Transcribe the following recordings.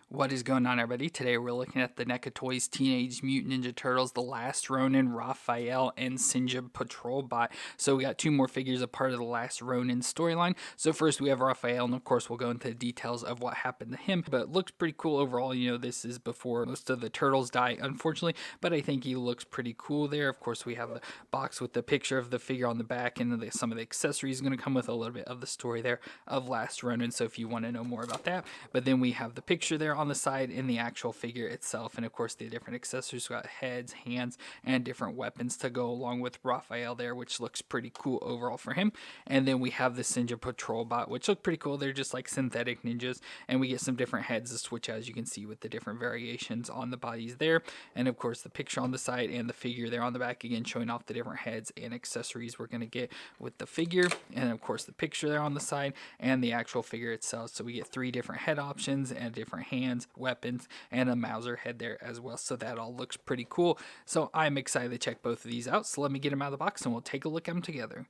What is going on, everybody? Today we're looking at the NECA Toys Teenage Mutant Ninja Turtles, The Last Ronin, Raphael, and Synja Patrol Bot. So we got two more figures, a part of the Last Ronin storyline. So first we have Raphael, and of course we'll go into the details of what happened to him. But it looks pretty cool overall. You know, this is before most of the turtles die, unfortunately. But I think he looks pretty cool there. Of course we have the box with the picture of the figure on the back, and some of the accessories going to come with a little bit of the story there of Last Ronin. So if you want to know more about that. But then we have the picture there on the side in the actual figure itself, and of course the different accessories. We got heads, hands, and different weapons to go along with Raphael there, which looks pretty cool overall for him. And then we have the Synja Patrol Bot, which look pretty cool. They're just like synthetic ninjas, and we get some different heads to switch, as you can see, with the different variations on the bodies there. And of course the picture on the side and the figure there on the back, again showing off the different heads and accessories we're going to get with the figure. And of course the picture there on the side and the actual figure itself. So we get three different head options and different hands, weapons, and a Mauser head there as well. So that all looks pretty cool. So I'm excited to check both of these out. So let me get them out of the box and we'll take a look at them together.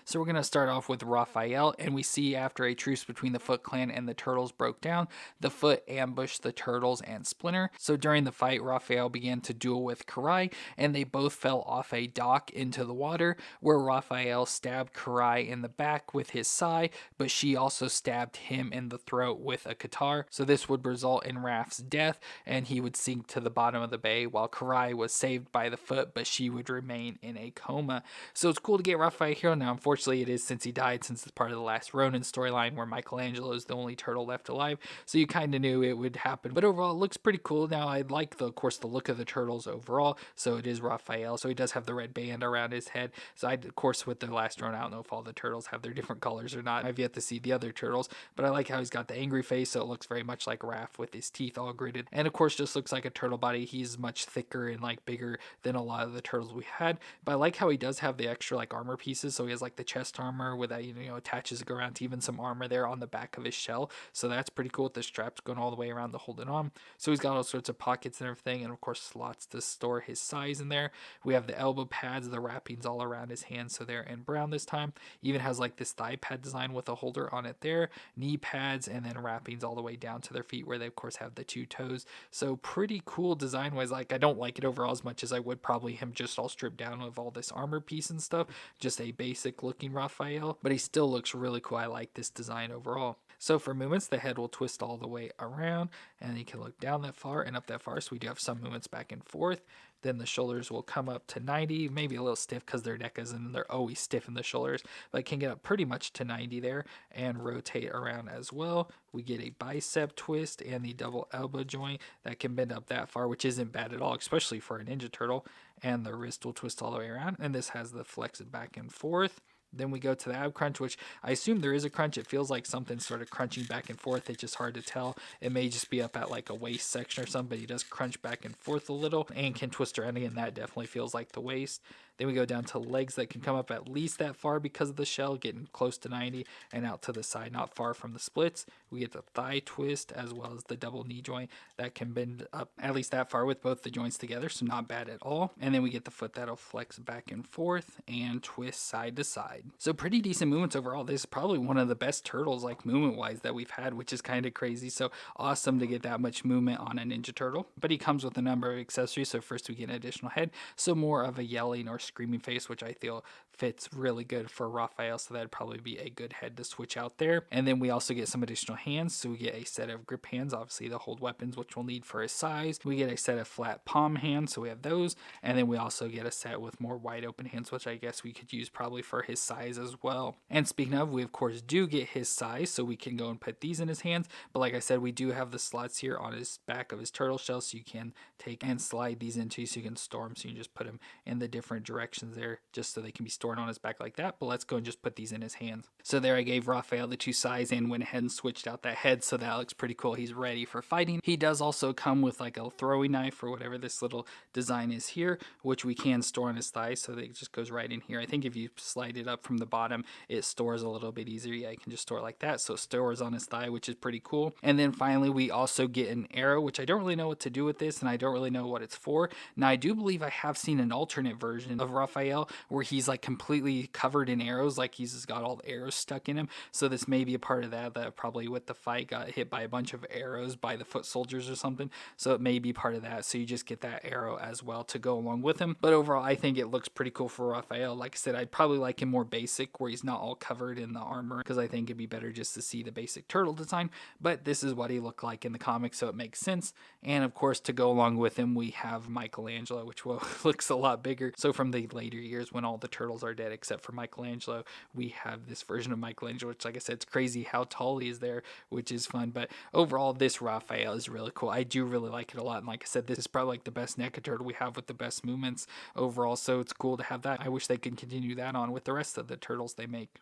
So we're going to start off with Raphael, and we see after a truce between the Foot Clan and the Turtles broke down, the Foot ambushed the Turtles and Splinter. So during the fight, Raphael began to duel with Karai, and they both fell off a dock into the water, where Raphael stabbed Karai in the back with his sai, but she also stabbed him in the throat with a katar. So this would result in Raph's death, and he would sink to the bottom of the bay, while Karai was saved by the Foot, but she would remain in a coma. So it's cool to get Raphael here now. Unfortunately, it is since he died, since it's part of the Last Ronin storyline where Michelangelo is the only turtle left alive. So you kind of knew it would happen. But overall, it looks pretty cool. Now, I like, of course, the look of the turtles overall. So it is Raphael. So he does have the red band around his head. So of course, with the Last Ronin, I don't know if all the turtles have their different colors or not. I've yet to see the other turtles. But I like how he's got the angry face. So it looks very much like Raph with his teeth all gritted. And of course, just looks like a turtle body. He's much thicker and like bigger than a lot of the turtles we had. But I like how he does have the extra like armor pieces. So he has like the chest armor with that, attaches around to even some armor there on the back of his shell. So that's pretty cool with the straps going all the way around to hold it on. So he's got all sorts of pockets and everything, and of course slots to store his size in there. We have the elbow pads, the wrappings all around his hands, so they're in brown this time. Even has like this thigh pad design with a holder on it there, knee pads, and then wrappings all the way down to their feet, where they of course have the two toes. So pretty cool design wise. Like, I don't like it overall as much as I would probably him just all stripped down with all this armor piece and stuff. Just a basic looking Raphael, but he still looks really cool. I like this design overall. So for movements, the head will twist all the way around, and you can look down that far and up that far. So we do have some movements back and forth. Then the shoulders will come up to 90, maybe a little stiff because they're NECAs and they're always stiff in the shoulders, but can get up pretty much to 90 there and rotate around as well. We get a bicep twist and the double elbow joint that can bend up that far, which isn't bad at all, especially for a Ninja Turtle. And the wrist will twist all the way around, and this has the flex back and forth. Then we go to the ab crunch, which I assume there is a crunch. It feels like something's sort of crunching back and forth. It's just hard to tell. It may just be up at like a waist section or something, but he does crunch back and forth a little and can twist around again. That definitely feels like the waist. Then we go down to legs that can come up at least that far because of the shell, getting close to 90 and out to the side, not far from the splits. We get the thigh twist as well as the double knee joint that can bend up at least that far with both the joints together, so not bad at all. And then we get the foot that'll flex back and forth and twist side to side. So pretty decent movements overall. This is probably one of the best turtles, like movement-wise, that we've had, which is kind of crazy. So awesome to get that much movement on a Ninja Turtle. But he comes with a number of accessories. So first we get an additional head, so more of a yelling or screaming face, which I feel fits really good for Raphael, so that'd probably be a good head to switch out there. And then we also get some additional hands, so we get a set of grip hands, obviously to hold weapons, which we'll need for his size. We get a set of flat palm hands, so we have those, and then we also get a set with more wide open hands, which I guess we could use probably for his size as well. And speaking of, we of course do get his size, so we can go and put these in his hands, but like I said, we do have the slots here on his back of his turtle shell, so you can take and slide these into, so you can store them, so you can just put them in the different directions there, just so they can be stored on his back like that. But let's go and just put these in his hands. So there I gave Raphael the two sides and went ahead and switched out that head, so that looks pretty cool. He's ready for fighting. He does also come with like a throwing knife or whatever this little design is here, which we can store on his thighs, so that it just goes right in here. I think if you slide it up from the bottom, it stores a little bit easier. Yeah, you can just store it like that, so it stores on his thigh, which is pretty cool. And then finally we also get an arrow, which I don't really know what to do with this, and I don't really know what it's for. Now I do believe I have seen an alternate version version of Raphael where he's like completely covered in arrows, like he's just got all the arrows stuck in him. So this may be a part of that probably with the fight got hit by a bunch of arrows by the foot soldiers or something. So it may be part of that. So you just get that arrow as well to go along with him. But overall, I think it looks pretty cool for Raphael. Like I said, I'd probably like him more basic where he's not all covered in the armor, because I think it'd be better just to see the basic turtle design. But this is what he looked like in the comics, so it makes sense. And of course, to go along with him, we have Michelangelo, which looks a lot bigger. So from the later years when all the turtles are dead except for Michelangelo, we have this version of Michelangelo, which, like I said, it's crazy how tall he is there, which is fun. But overall, this Raphael is really cool. I do really like it a lot. And like I said, this is probably like the best NECA turtle we have with the best movements overall. So it's cool to have that. I wish they could continue that on with the rest of the turtles they make.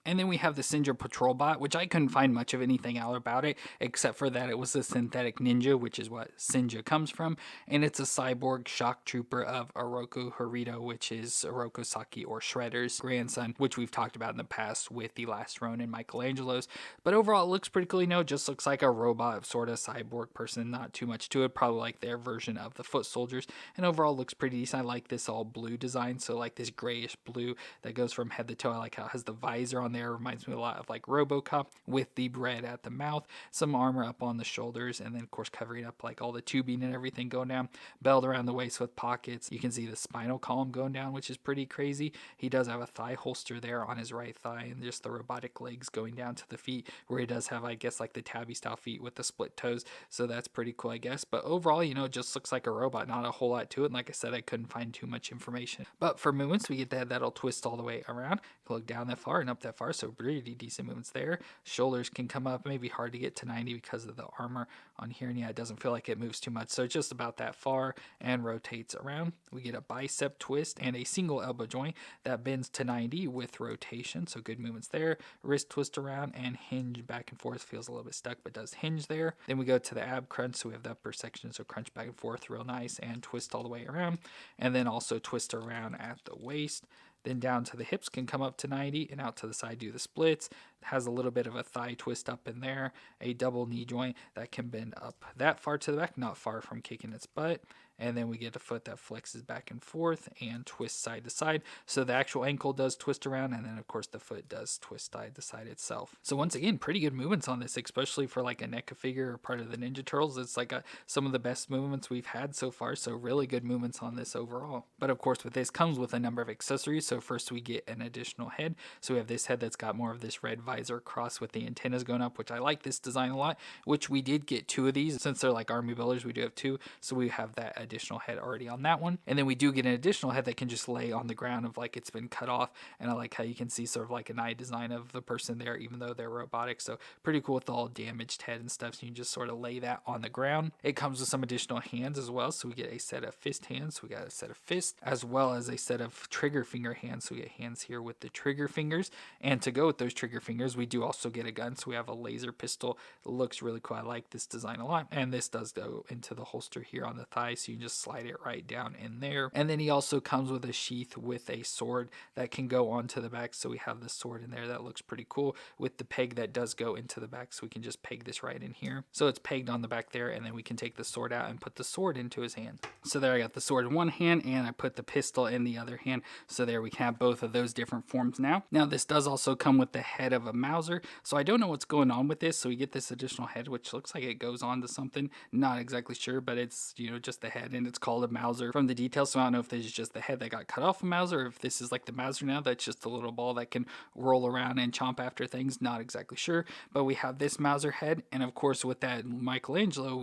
And then we have the Synja Patrol Bot, which I couldn't find much of anything out about it, except for that it was a synthetic ninja, which is what Synja comes from. And it's a cyborg shock trooper of Oroku Hirito, which is Oroku Saki or Shredder's grandson, which we've talked about in the past with the last Ronin Michelangelo's. But overall, it looks pretty cool. It just looks like a robot, sort of cyborg person, not too much to it. Probably like their version of the foot soldiers. And overall, it looks pretty decent. I like this all blue design, so like this grayish blue that goes from head to toe. I like how it has the visor on there. Reminds me a lot of like RoboCop with the red at the mouth, some armor up on the shoulders, and then of course covering up like all the tubing and everything going down, belt around the waist with pockets. You can see the spinal column going down, which is pretty crazy. He does have a thigh holster there on his right thigh, and just the robotic legs going down to the feet, where he does have, I guess, like the tabby style feet with the split toes. So that's pretty cool, I guess. But overall, it just looks like a robot, not a whole lot to it. And like I said, I couldn't find too much information. But for movements, we get the head that'll twist all the way around, look down that far and up that far, so pretty decent movements there. Shoulders can come up, maybe hard to get to 90 because of the armor on here, and yeah, it doesn't feel like it moves too much, so just about that far and rotates around. We get a bicep twist and a single elbow joint that bends to 90 with rotation, so good movements there. Wrist twist around and hinge back and forth, feels a little bit stuck but does hinge there. Then we go to the ab crunch, so we have the upper section, so crunch back and forth real nice and twist all the way around, and then also twist around at the waist. Then down to the hips can come up to 90 and out to the side do the splits. It has a little bit of a thigh twist up in there, a double knee joint that can bend up that far to the back, not far from kicking its butt. And then we get a foot that flexes back and forth and twists side to side. So the actual ankle does twist around, and then of course the foot does twist side to side itself. So once again, pretty good movements on this, especially for like a NECA figure or part of the Ninja Turtles. It's like some of the best movements we've had so far, so really good movements on this overall. But of course with this comes with a number of accessories. So first we get an additional head. So we have this head that's got more of this red visor cross with the antennas going up, which I like this design a lot, which we did get 2 of these. Since they're like army builders, we do have 2. So we have that additional head already on that one, and then we do get an additional head that can just lay on the ground of like it's been cut off. And I like how you can see sort of like an eye design of the person there, even though they're robotic. So pretty cool with all damaged head and stuff, so you can just sort of lay that on the ground. It comes with some additional hands as well, so we get a set of fist hands, so we got a set of fists as well as a set of trigger finger hands. So we get hands here with the trigger fingers, and to go with those trigger fingers we do also get a gun. So we have a laser pistol. It looks really cool. I like this design a lot, and this does go into the holster here on the thigh, so you can just slide it right down in there. And then he also comes with a sheath with a sword that can go onto the back, so we have the sword in there. That looks pretty cool with the peg that does go into the back, so we can just peg this right in here. So it's pegged on the back there, and then we can take the sword out and put the sword into his hand. So there I got the sword in one hand and I put the pistol in the other hand, so there we can have both of those different forms now. Now this does also come with the head of a Mauser, so I don't know what's going on with this. So we get this additional head which looks like it goes on to something, not exactly sure, but it's just the head, and it's called a Mauser from the details. So I don't know if this is just the head that got cut off of Mauser, or if this is like the Mauser now that's just a little ball that can roll around and chomp after things, not exactly sure. But we have this Mauser head, and of course with that Michelangelo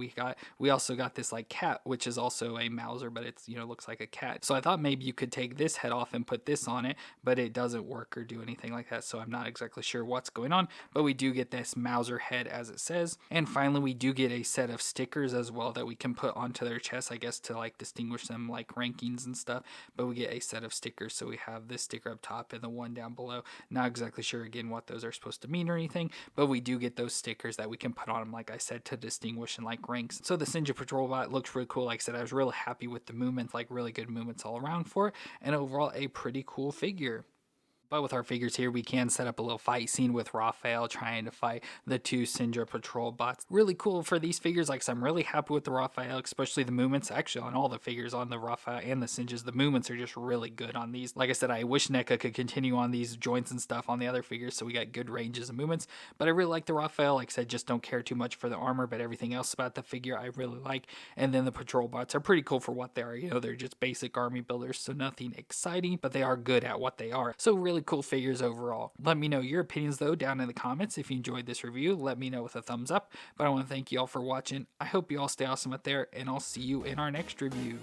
we also got this like cat, which is also a Mauser, but it's looks like a cat. So I thought maybe you could take this head off and put this on it, but it doesn't work or do anything like that, so I'm not exactly sure what's going on. But we do get this Mauser head as it says. And finally we do get a set of stickers as well that we can put onto their chest, I guess, to like distinguish them like rankings and stuff. But we get a set of stickers, so we have this sticker up top and the one down below. Not exactly sure again what those are supposed to mean or anything, but we do get those stickers that we can put on them, like I said, to distinguish and like ranks. So the Synja Patrol Bot looks really cool. Like I said, I was really happy with the movements, like really good movements all around for it, and overall a pretty cool figure. But with our figures here, we can set up a little fight scene with Raphael trying to fight the 2 Synja patrol bots. Really cool for these figures. Like, so I'm really happy with the Raphael, especially the movements. Actually, on all the figures on the Raphael and the Synjas, the movements are just really good on these. Like I said, I wish NECA could continue on these joints and stuff on the other figures, so we got good ranges and movements. But I really like the Raphael. Like I said, just don't care too much for the armor, but everything else about the figure I really like. And then the patrol bots are pretty cool for what they are. You know, they're just basic army builders, so nothing exciting, but they are good at what they are. So really cool figures overall. Let me know your opinions though down in the comments. If you enjoyed this review, let me know with a thumbs up. But I want to thank you all for watching. I hope you all stay awesome out there, and I'll see you in our next review.